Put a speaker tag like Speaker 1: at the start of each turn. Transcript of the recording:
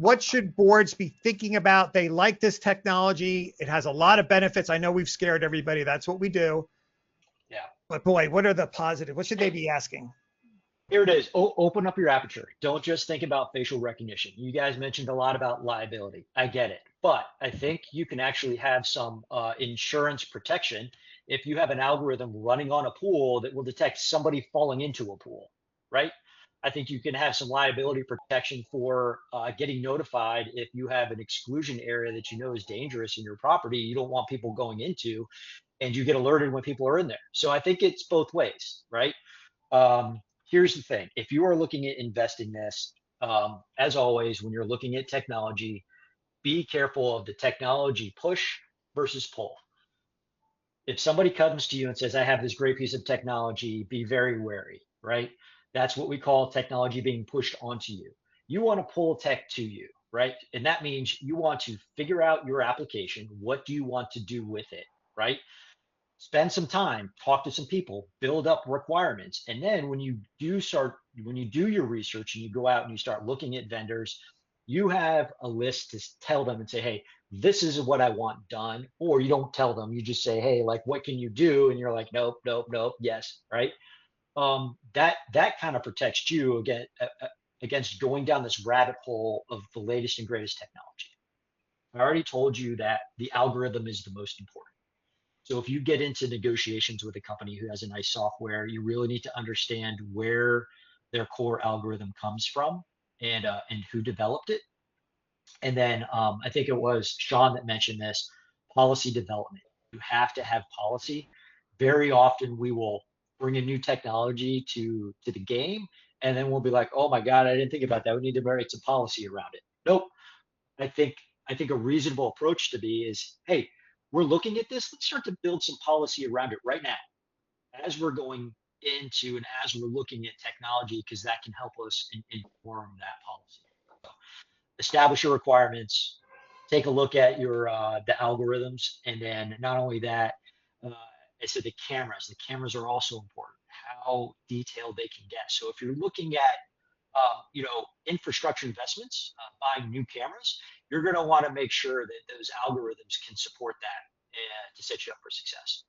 Speaker 1: what should boards be thinking about? They like this technology. It has a lot of benefits. I know we've scared everybody. That's what we do.
Speaker 2: Yeah.
Speaker 1: But boy, what are the positives? What should they be asking?
Speaker 2: Here it is. Open up your aperture. Don't just think about facial recognition. You guys mentioned a lot about liability. I get it. But I think you can actually have some insurance protection if you have an algorithm running on a pool that will detect somebody falling into a pool, right? I think you can have some liability protection for getting notified if you have an exclusion area that you know is dangerous in your property, you don't want people going into, and you get alerted when people are in there. So I think it's both ways, right? Here's the thing. If you are looking at investing this, as always, when you're looking at technology, be careful of the technology push versus pull. If somebody comes to you and says, I have this great piece of technology, be very wary, right? That's what we call technology being pushed onto you. You want to pull tech to you, right? And that means you want to figure out your application. What do you want to do with it, right? Spend some time, talk to some people, build up requirements. And then when you do your research and you go out and you start looking at vendors, you have a list to tell them and say, hey, this is what I want done. Or you don't tell them, you just say, hey, like, what can you do? And you're like, nope, nope, nope, yes, right? That kind of protects you against going down this rabbit hole of the latest and greatest technology. I already told you that the algorithm is the most important. So if you get into negotiations with a company who has a nice software, you really need to understand where their core algorithm comes from and who developed it. And then I think it was Sean that mentioned this, policy development. You have to have policy. Very often we will bring a new technology to the game, and then we'll be like, oh my God, I didn't think about that. We need to write some policy around it. Nope. I think a reasonable approach to be is, hey, we're looking at this. Let's start to build some policy around it right now as we're going into and as we're looking at technology, because that can help us inform that policy. So establish your requirements, take a look at your the algorithms, and then not only that, I said the cameras. The cameras are also important. How detailed they can get. So if you're looking at infrastructure investments, buying new cameras, you're going to want to make sure that those algorithms can support that to set you up for success.